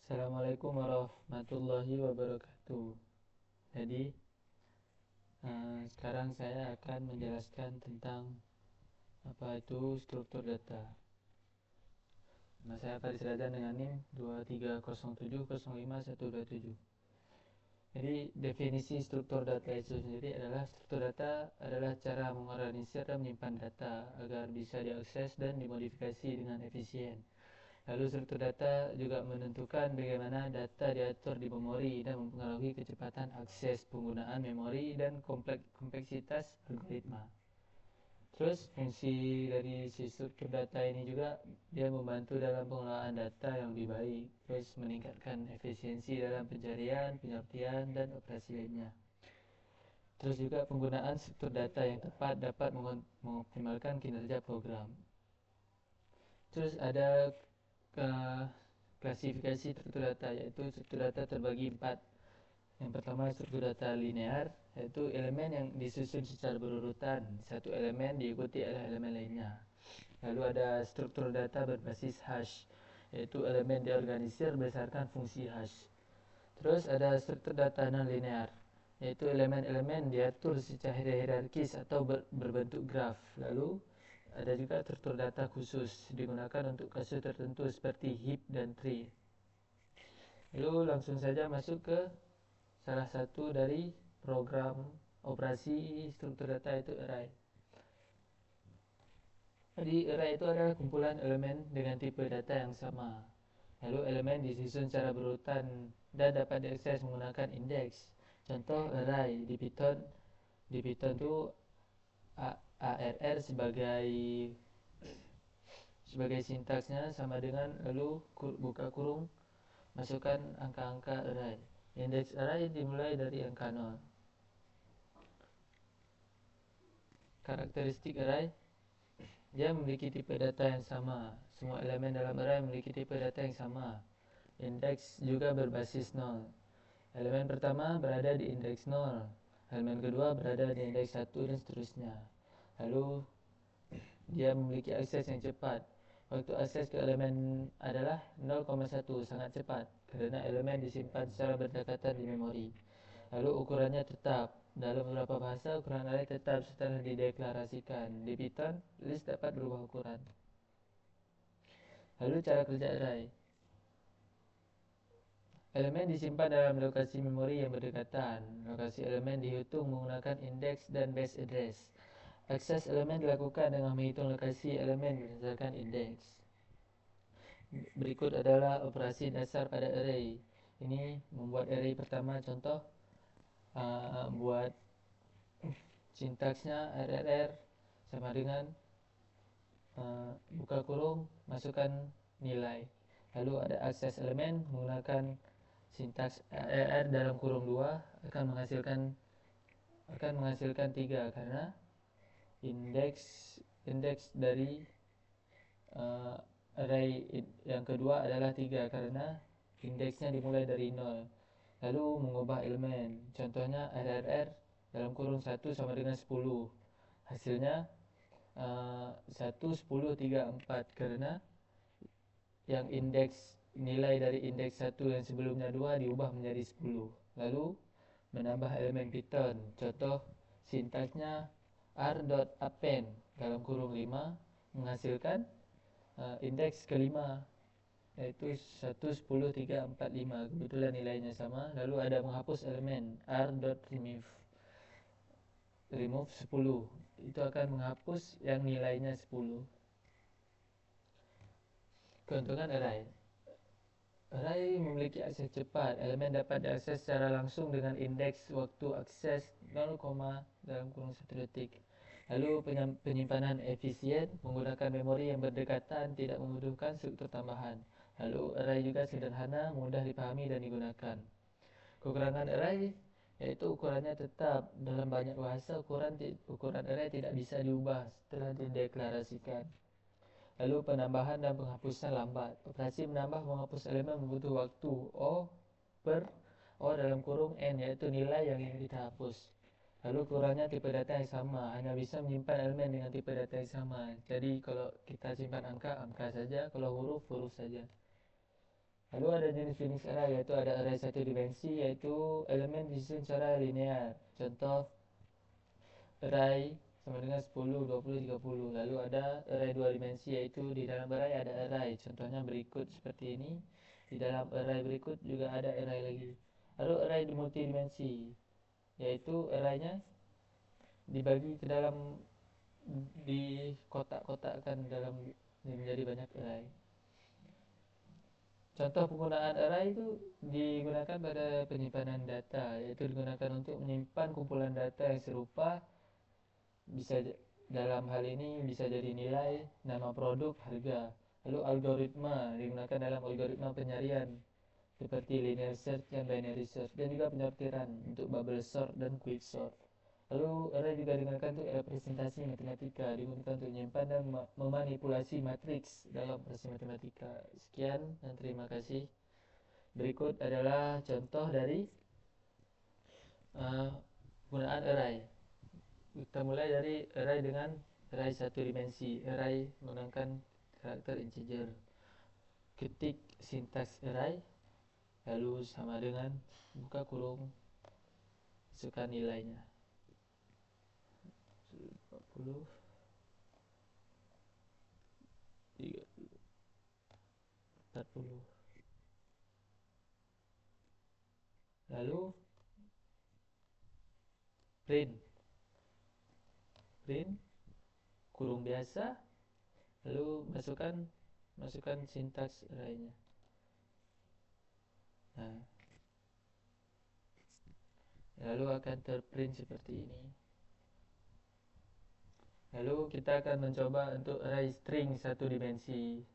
Assalamualaikum warahmatullahi wabarakatuh. Jadi, sekarang saya akan menjelaskan tentang apa itu struktur data. Nama saya Faris Radan dengan NIM 2307051127. Jadi, definisi struktur data itu sendiri adalah struktur data adalah cara mengorganisir dan menyimpan data agar bisa diakses dan dimodifikasi dengan efisien. Lalu struktur data juga menentukan bagaimana data diatur di memori dan mempengaruhi kecepatan akses, penggunaan memori, dan kompleksitas algoritma. Terus fungsi dari si struktur data ini juga dia membantu dalam pengelolaan data yang lebih baik, terus meningkatkan efisiensi dalam pencarian, pengertian, dan operasi lainnya. Terus juga penggunaan struktur data yang tepat dapat mengoptimalkan kinerja program. Terus ada klasifikasi struktur data, yaitu struktur data terbagi 4. Yang pertama struktur data linear, yaitu elemen yang disusun secara berurutan, satu elemen diikuti oleh elemen lainnya. Lalu ada struktur data berbasis hash, yaitu elemen diorganisir berdasarkan fungsi hash. Terus ada struktur data non-linear, yaitu elemen-elemen diatur secara hierarkis atau berbentuk graf. Lalu ada juga struktur data khusus, digunakan untuk kasus tertentu seperti heap dan tree. Lalu langsung saja masuk ke salah satu dari program operasi struktur data, itu array. Jadi array itu adalah kumpulan elemen dengan tipe data yang sama. Lalu elemen disusun secara berurutan dan dapat diakses menggunakan indeks. Contoh array di Python itu ARR sebagai sintaksnya sama dengan lalu buka kurung masukkan angka-angka array. Indeks array dimulai dari angka 0. Karakteristik array, dia memiliki tipe data yang sama. Semua elemen dalam array memiliki tipe data yang sama. Indeks juga berbasis 0. Elemen pertama berada di indeks 0. Elemen kedua berada di indeks 1 dan seterusnya. Lalu dia memiliki akses yang cepat. Waktu akses ke elemen adalah 0,1, sangat cepat karena elemen disimpan secara berdekatan di memori. Lalu ukurannya tetap. Dalam beberapa bahasa, ukuran array tetap setelah dideklarasikan. Di Python, list dapat berubah ukuran. Lalu cara kerja array. Elemen disimpan dalam lokasi memori yang berdekatan. Lokasi elemen dihitung menggunakan indeks dan base address. Akses elemen dilakukan dengan menghitung lokasi elemen berdasarkan indeks. Berikut adalah operasi dasar pada array. Ini membuat array pertama, contoh buat sintaksnya RRR sama dengan buka kurung masukkan nilai. Lalu ada akses elemen menggunakan sintaks RRR dalam kurung 2 akan menghasilkan 3 karena indeks dari array yang kedua adalah 3 karena indeksnya dimulai dari 0. Lalu mengubah elemen, contohnya RRR dalam kurung 1 sama dengan 10. Hasilnya 1, 10, 3, 4 karena yang indeks nilai dari indeks 1 yang sebelumnya 2 diubah menjadi 10. Lalu menambah elemen Python, contoh sintaksnya r.append dalam kurung 5 menghasilkan indeks kelima, yaitu 1, 10, 3, 4, 5. Kebetulan nilainya sama. Lalu ada menghapus elemen r.remove 10. Itu akan menghapus yang nilainya 10. Keuntungan array. Array memiliki akses cepat. Elemen dapat diakses secara langsung dengan indeks waktu akses 0, dalam kurung 1 detik. Lalu penyimpanan efisien menggunakan memori yang berdekatan, tidak membutuhkan struktur tambahan. Lalu array juga sederhana, mudah dipahami dan digunakan. Kekurangan array yaitu ukurannya tetap. Dalam banyak bahasa ukuran array tidak bisa diubah setelah dideklarasikan. Lalu penambahan dan penghapusan lambat. Operasi menambah menghapus elemen membutuhkan waktu O dalam kurung N, yaitu nilai yang ingin kita hapus. Lalu kurangnya tipe data yang sama, hanya bisa menyimpan elemen dengan tipe data yang sama. Jadi kalau kita simpan angka saja, kalau huruf saja. Lalu ada jenis Phoenix array, yaitu ada array satu dimensi, yaitu elemen disusun secara linear. Contoh array sama dengan 10, 20, 30. Lalu ada array dua dimensi, yaitu di dalam array ada array. Contohnya berikut seperti ini. Di dalam array berikut juga ada array lagi. Lalu array multidimensi, yaitu arraynya dibagi ke dalam, di kotak-kotakkan dalam menjadi banyak array. Contoh penggunaan array itu digunakan pada penyimpanan data, yaitu digunakan untuk menyimpan kumpulan data yang serupa. Bisa dalam hal ini bisa jadi nilai, nama produk, harga. Lalu algoritma digunakan dalam algoritma pencarian seperti linear search dan binary search, dan juga penyortiran untuk bubble sort dan quick sort. Lalu array juga digunakan untuk representasi matematika, digunakan untuk menyimpan dan memanipulasi matriks dalam operasi matematika. Sekian dan terima kasih. Berikut adalah contoh dari penggunaan array. Kita mulai dari array dengan array satu dimensi. Array menggunakan karakter integer. Ketik sintaks array, lalu sama dengan buka kurung, masukkan nilainya 40, 30, 40. Lalu print kurung biasa, lalu masukkan sintaks arraynya. Nah, lalu akan terprint seperti ini. Lalu kita akan mencoba untuk array string satu dimensi.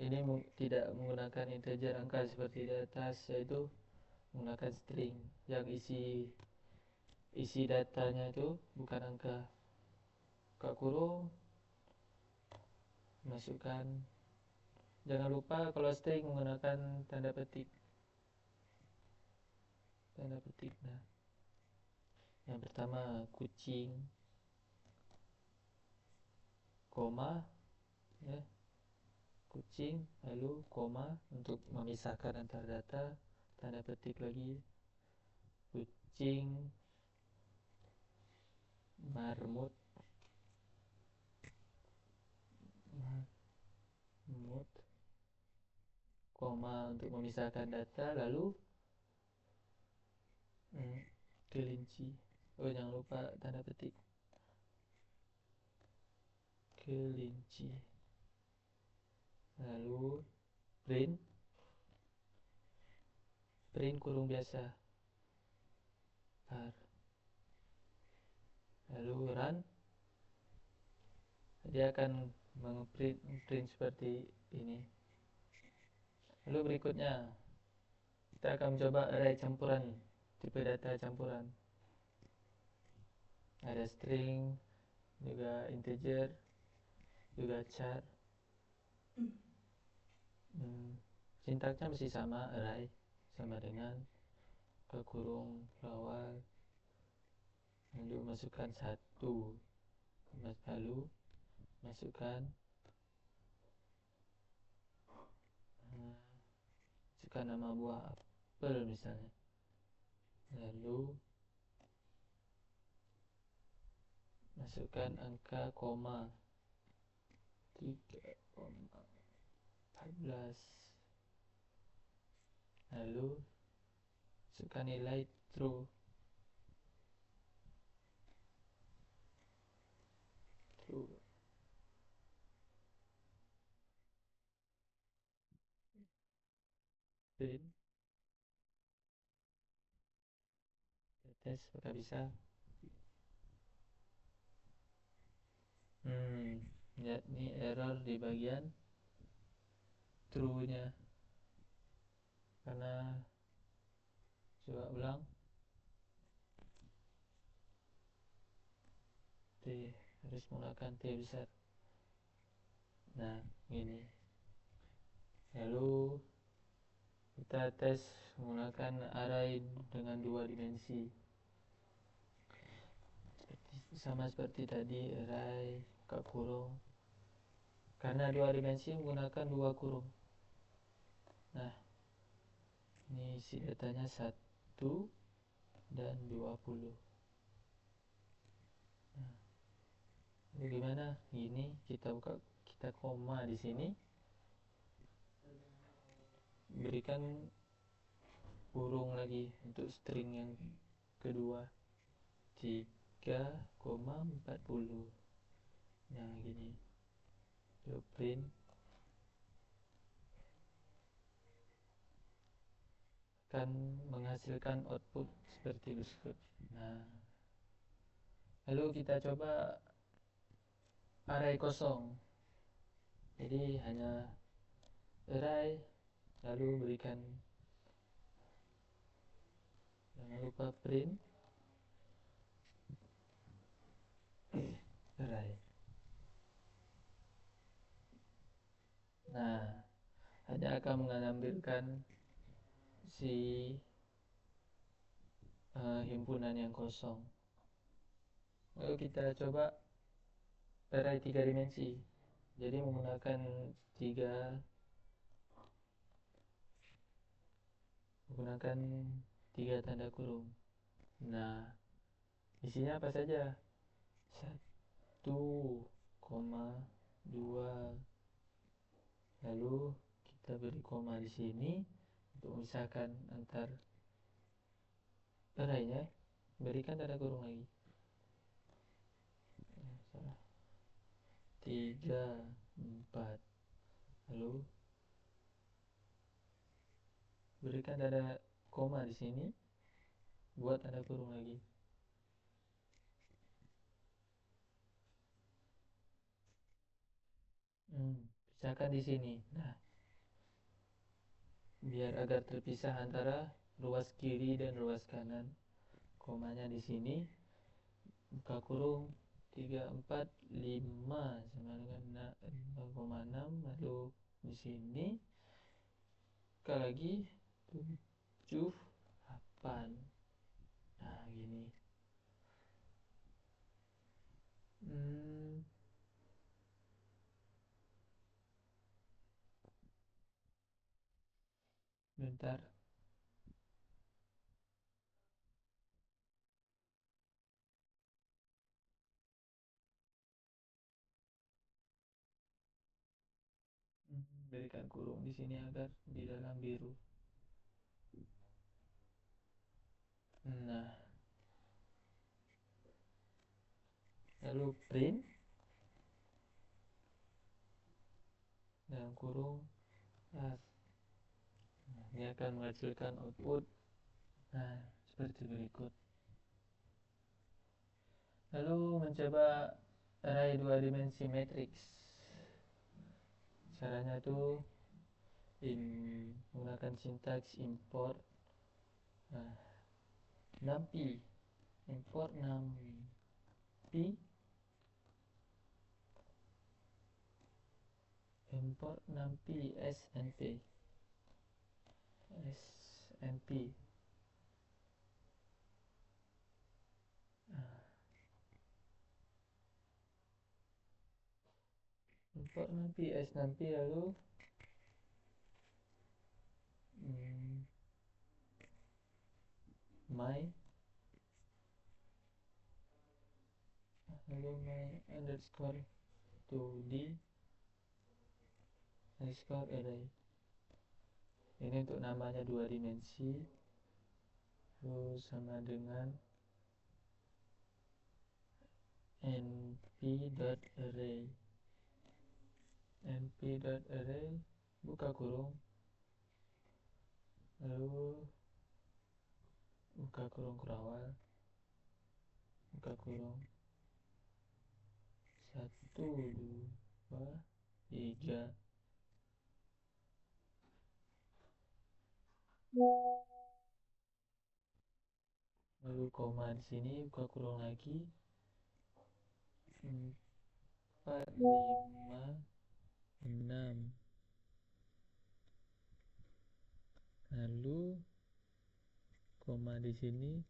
Ini tidak menggunakan integer angka seperti di atas, yaitu menggunakan string yang isi datanya itu bukan angka. Buka kurung, masukkan. Jangan lupa kalau string menggunakan tanda petik. Nah, yang pertama kucing, koma, ya, kucing, lalu koma untuk memisahkan antar data, tanda petik lagi, kucing, marmut, koma untuk memisahkan data, lalu kelinci. Oh, jangan lupa tanda petik, kelinci. Lalu print kurung biasa, var. Lalu run, dia akan print seperti ini. Lalu berikutnya kita akan mencoba array campuran, tipe data campuran. Ada string, juga integer, juga char. Sintaksnya masih sama, array sama dengan ke kurung awal, lalu masukkan 1, lalu masukkan nama buah apel misalnya, lalu masukkan angka koma 3,14, lalu masukkan nilai true. Print, tes apakah bisa. Ya, ini error di bagian true nya, karena coba ulang, T harus menggunakan T besar. Nah, ini. Lalu kita tes menggunakan array dengan dua dimensi, sama seperti tadi, array buka kurung. Karena dua dimensi menggunakan dua kurung. Nah, Ini isi datanya 1 dan 20. Nah, ini gimana? Gini kita buka, kita koma di sini, berikan kurung lagi untuk string yang kedua 3,40. Nah gini, lalu print, akan menghasilkan output seperti berikut. Nah, lalu kita coba array kosong. Jadi hanya array, lalu berikan, jangan lupa print array. Nah, hanya akan mengambilkan si himpunan yang kosong. Lalu kita coba array 3 dimensi. Jadi menggunakan 3 tanda kurung. Nah, isinya apa saja? 1,2. Lalu kita beri koma di sini untuk memisahkan antar arraynya. Berikan tanda kurung lagi. 3, 4. Lalu berikan tanda koma di sini, buat tanda kurung lagi. Pisahkan di sini. Nah, biar agar terpisah antara ruas kiri dan ruas kanan, komanya di sini, buka kurung 3, 4, 5 sama dengan 0,6. Lalu di sini buka lagi 7, 8. Nah gini. Bentar. Berikan kurung di sini agar di dalam biru. Nah, lalu print dalam kurung as. Nah, ini akan menghasilkan output. Nah, seperti berikut. Lalu mencoba array 2 dimensi matrix. Caranya itu menggunakan sintaks import. Nah, numpy, import numpy, import numpy snp. Import numpy snp, lalu my, lalu my underscore 2d underscore array. Ini untuk namanya 2 dimensi. Lalu sama dengan np.array. np.array, buka kurung, lalu buka kurung kurawal, buka kurung 1, 2, 3. Lalu koma di sini, buka kurung lagi 4, 5, 6. Lalu koma di sini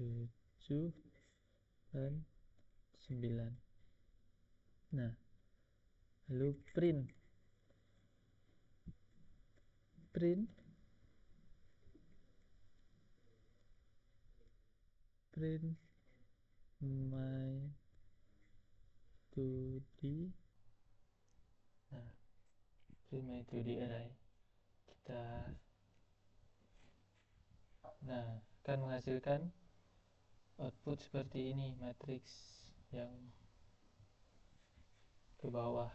7 dan 9. Nah, lalu print print my 2D. Nah, print my 2D array. Akan menghasilkan output seperti ini, matriks yang ke bawah,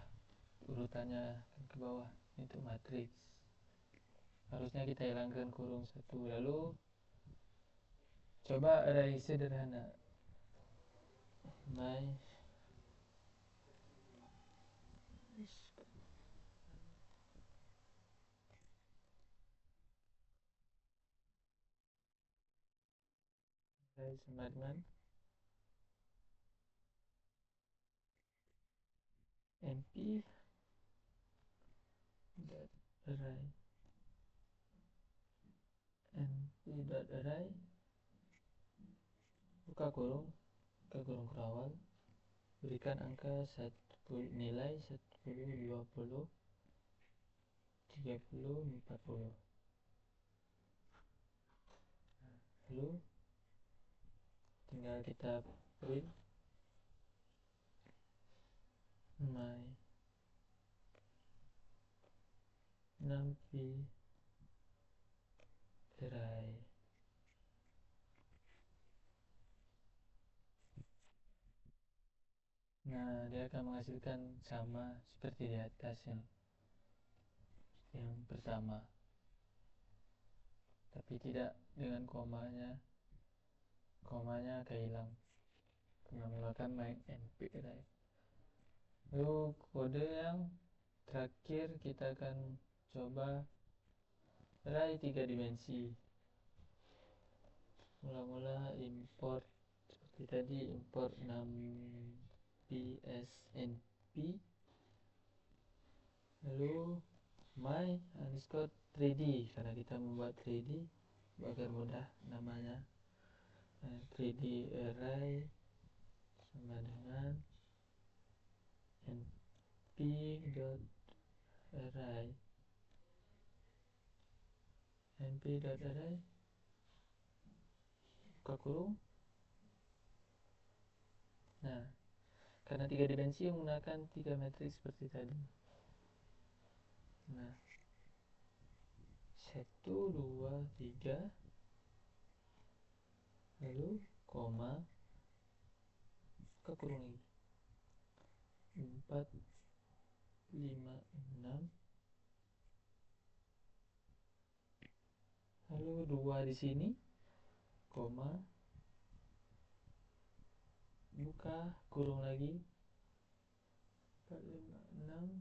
urutannya ke bawah, itu matriks. Harusnya kita hilangkan kurung 1. Lalu coba array sederhana, my array sama dengan np dot array buka kurung kerawal, berikan angka nilai 10, 20, 30, 40. Lalu tinggal kita print my numpy array. Nah, dia akan menghasilkan sama seperti di atas yang pertama, tapi tidak dengan komanya kehilang menggunakan my np array. Lalu kode yang terakhir kita akan coba array 3 dimensi. Mula-mula import seperti tadi, import numpy_snp, lalu my underscore 3D karena kita membuat 3D agar mudah namanya. 3D array sama dengan np.array buka kurung. Nah, karena 3 dimensi menggunakan 3 matriks seperti tadi. Nah, 1, 2, 3, lalu koma, buka kurung lagi, 4, 5, 6, lalu 2 di sini, koma, buka kurung lagi, 4, 5, 6,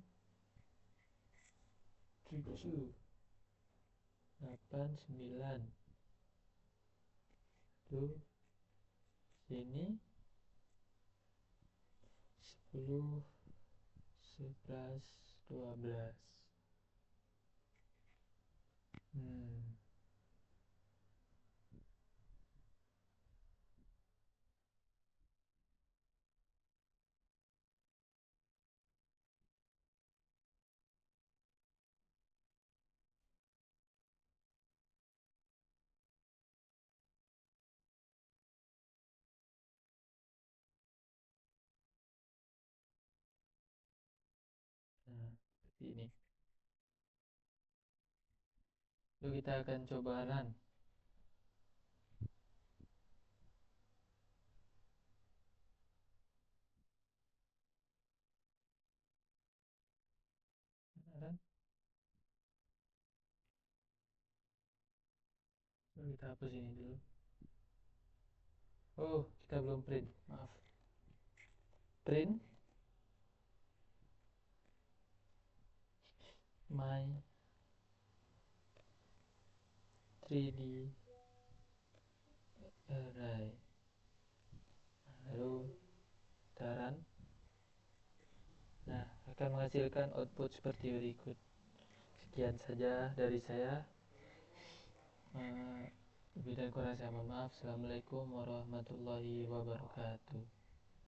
7, 8, 9, lalu sini 10, 11, 12. Nah, seperti ini. Lalu kita akan coba run. Lalu kita hapus ini dulu. Oh, kita belum print, maaf. Print my 3D array. Lalu kita run. Nah, akan menghasilkan output seperti berikut. Sekian saja dari saya. Lebih dan kurang saya mohon maaf. Assalamualaikum warahmatullahi wabarakatuh.